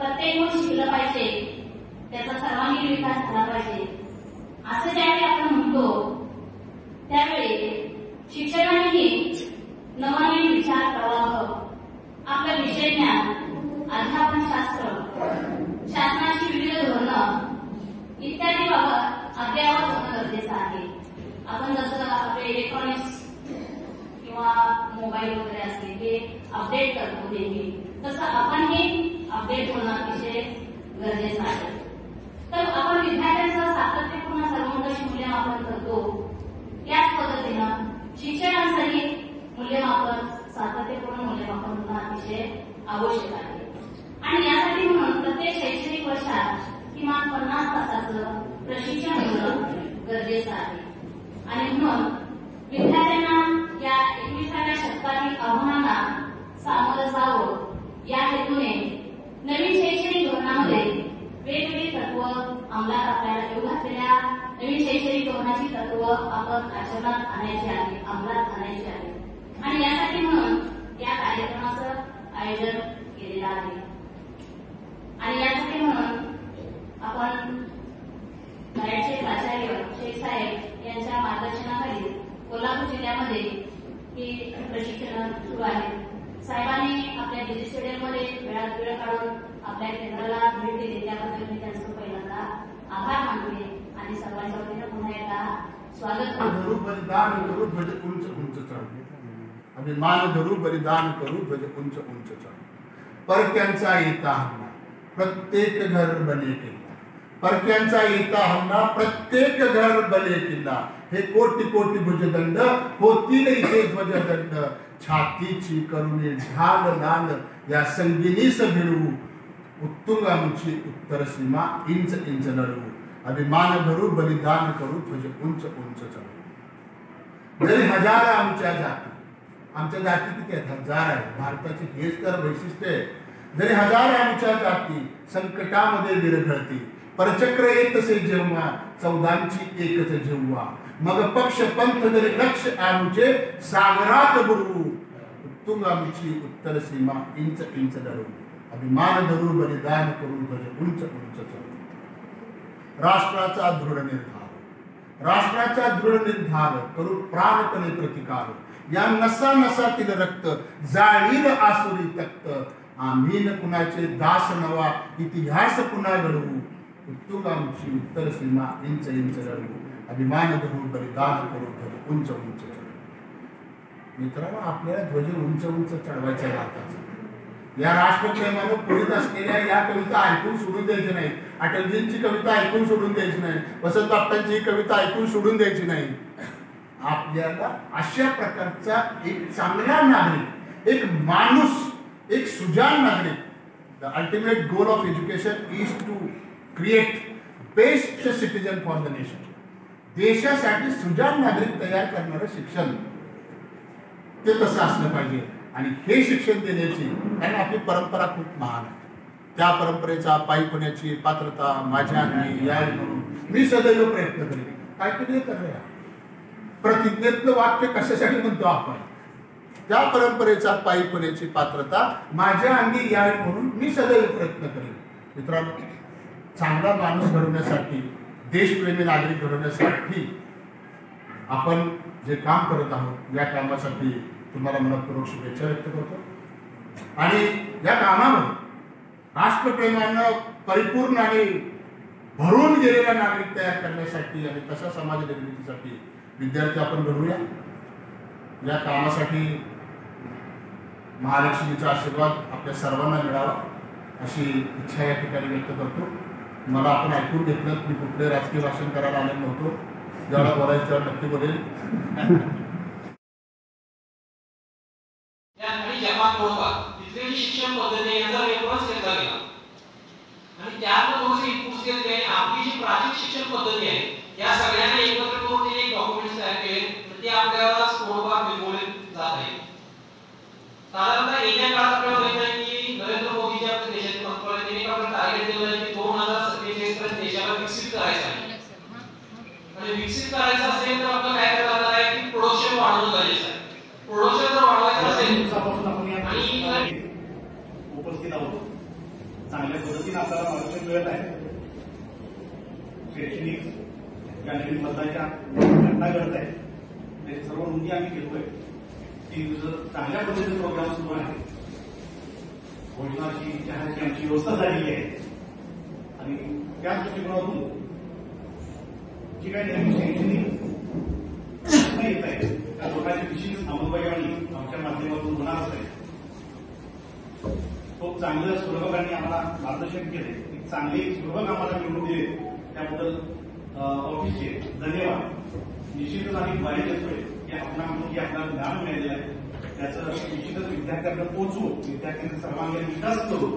प्रत्येक मुल शिकलं पाहिजे, त्याचा सर्वांगीण विकास झाला पाहिजे असं ज्यावेळी आपण म्हणतो त्यावेळी शिक्षणानेही नवनवीन विचार प्रवाह, आपलं विषय ज्ञान, अध्यापन शास्त्र, शासनाची विविध धोरणं इत्यादी बाबत अद्ययावत होणं गरजेचं आहे. आपण जसं आपले इलेक्ट्रॉनिक्स किंवा मोबाईल वगैरे असते ते अपडेट करतो नेहमी, तसं आपणही अपडेट होणं अतिशय गरजेचं आहे. तर आपण विद्यार्थ्यांचं सातत्यपूर्ण सर्वंकष मूल्यमापन करतो, याच पद्धतीनं शिक्षणाचंही मूल्यमापन, सातत्यपूर्ण मूल्यमापन होणं अतिशय आवश्यक आहे. आणि यासाठी म्हणून प्रत्येक शैक्षणिक वर्षात किमान 50 तासाचं प्रशिक्षण होणं गरजेचं आहे. आणि म्हणून विद्यार्थ्यांना या 21व्या शतकातील आव्हानांना सामोरं जावं या हेतूने नवीन शैक्षणिक धोरणामध्ये वेगवेगळी तत्व अंमलात आपल्याला येऊ घातलेल्या नवीन शैक्षणिक धोरणाची तत्व आपण आचरणात आणायची आहे, अंमलात आणायची आहे. आणि यासाठी म्हणून या कार्यक्रमाचं आयोजन केलेलं आहे. आणि यासाठी म्हणून आपण मराठीचे प्राचार्य शेख साहेब यांच्या मार्गदर्शनाखाली कोल्हापूर जिल्ह्यामध्ये ही प्रशिक्षण सुरू आहे. साहेबांनी आपल्या डिजी स्टेडियममध्ये वेळात वेळ काढून आपल्या केंद्राला भेट दिली, त्याबद्दल मी त्यांचं पहिल्यांदा आभार मानते आणि सर्वांच्या वतीनं पुन्हा एकदा स्वागत करू. बलिदान करू ध्वज उंच उंच चढ, अभिमान धरू बलिदान करू ध्वज उंच उंच चढ. परक्यांचा येता हल्ला प्रत्येक घर बने किल्ला, परक्यांचा येता हल्ला प्रत्येक घर बने किल्ला. हे कोटी कोटी भुजदंड होतील इथे ध्वजदंड. छातीची करुणी ढाल लाल या संगिनीस भिडवू, उत्तुंगामुची उत्तर सीमा इंच इंच लढवू. अभिमान धरू बलिदान करू ध्वज उंच उंच चढू. जरी हजार आमच्या जाती, आमच्या जाती किती आहेत? 1000 आहेत. भारताचे हेच तर वैशिष्ट्य आहे. जरी हजार आमच्या जाती संकटामध्ये विरघळती, परचक्र येतसे जेव्हा चौदांची एकच जेव्हा. मग पक्ष पंथ जरी लक्ष आमचे सागरात बुडवू, उत्तुंग आमची उत्तर सीमा इंच इंच लढवू. अभिमान धरू बलिदान करू ध्वज उंच उंच चढू. राष्ट्राचा दृढ निर्धार, राष्ट्राचा दृढ निर्धार करू प्राणपणे प्रतिकार. या नसा नसातील रक्त जाळील आसुरी तख्त. आम्ही न कुणाचे दास नवा इतिहास पुन्हा घडवू. उत्तुंग आमची उत्तर सीमा इंच इंच लढवू. अभिमान धरू बलिदान करू ध्वज उंच उंच चढू. मित्रांनो, आपल्याला ध्वज उंच उंच चढवायचा भारताचा. या राष्ट्रप्रेमानं पुढील असलेल्या या कविता ऐकून सोडून द्यायची नाही. अटलजींची कविता ऐकून सोडून द्यायची नाही. वसंत बापटांची कविता ऐकून सोडून द्यायची नाही. आपल्याला अशा प्रकारचा एक चांगला नागरिक, एक माणूस, एक सुजाण नागरिक. The ultimate goal of education is to create best citizen for the nation. देशासाठी सुजाण नागरिक तयार करणारं शिक्षण ते तसं असलं पाहिजे. आणि हे शिक्षण देण्याची, कारण आपली परंपरा खूप महान आहे. त्या परंपरेचा पायी होण्याची पात्रता माझ्या अंगी यावी म्हणून मी सदैव प्रयत्न करेन. काय केले करूया. प्रतिज्ञेतलं वाक्य कशासाठी म्हणतो आपण? त्या परंपरेचा पायी होण्याची पात्रता माझ्या अंगी यावी म्हणून मी सदैव प्रयत्न करेन. मित्रांनो, चांगला माणूस घडवण्यासाठी, देशप्रेमी नागरिक घडवण्यासाठी आपण जे काम करत आहोत, या कामासाठी तुम्हाला मनपूर्वक शुभेच्छा व्यक्त करतो. आणि या कामामध्ये राष्ट्रप्रेमानं परिपूर्ण आणि भरून गेलेला नागरिक तयार करण्यासाठी आणि तशा समाज निर्मितीसाठी विद्यार्थी आपण घडवूया. या कामासाठी महालक्ष्मीचा आशीर्वाद आपल्या सर्वांना मिळावा अशी इच्छा या ठिकाणी व्यक्त करतो. मला आपण ऐकून घेतलं. मी कुठले राजकीय भाषण करायला आलेलो नव्हतो. ज्याला बोलायचं त्याला नक्की बोलेल. शिक्षण पद्धती याचा रेफरन्स घेतला गेला आणि त्यातून थोडेसे इनपुट्स घेतले आणि आपली जी प्राचीन शिक्षण पद्धती आहे या सगळ्यांना एकत्र करून ते एक डॉक्युमेंट्स तयार केले. तर ते आपल्याला थोडंफार बिघडले जात आहे. साधारणतः येत्या काळात आपल्याला माहित आहे की नरेंद्र मोदी जे आपल्या देशाचे पंतप्रधान त्यांनी आपल्याला टार्गेट दिलं आहे की 2047 पर्यंत देशाला विकसित करायचं आहे. आणि विकसित करायचं असेल तर आपल्याला काय करायला लागणार आहे की प्रोडक्शन वाढवणं गरजेचं आहे. प्रोडक्शन जर वाढवायचं असेल आणि उपस्थित आहोत चांगल्या पद्धतीने आपल्याला मार्गदर्शन मिळत आहे. शैक्षणिक ज्या नवीन बदलाच्या घटना घडत आहेत त्याची सर्व नोंदी आम्ही घेतोय. 3 दिवस चांगल्या पद्धतीने प्रोग्राम सुरू आहे. भोजनाची चहाची आमची व्यवस्था झालेली आहे आणि त्या दृष्टिकोनातून जी काही नवीन शैक्षणिक येत आहे त्या लोकांची निश्चित अंमलबजावणी आमच्या माध्यमातून होणार आहे. खूप चांगलं सुलभकांनी आम्हाला मार्गदर्शन केले. एक चांगले सुलभक आम्हाला निवडून दिले त्याबद्दल ऑफिसचे धन्यवाद. निश्चितच आम्ही ग्वाही देतोय की आपणाकडून जे आपल्याला ज्ञान मिळालेलं आहे त्याचं निश्चितच विद्यार्थ्यांना पोहोचवू, विद्यार्थ्यांचा सर्वांगीण विकास करू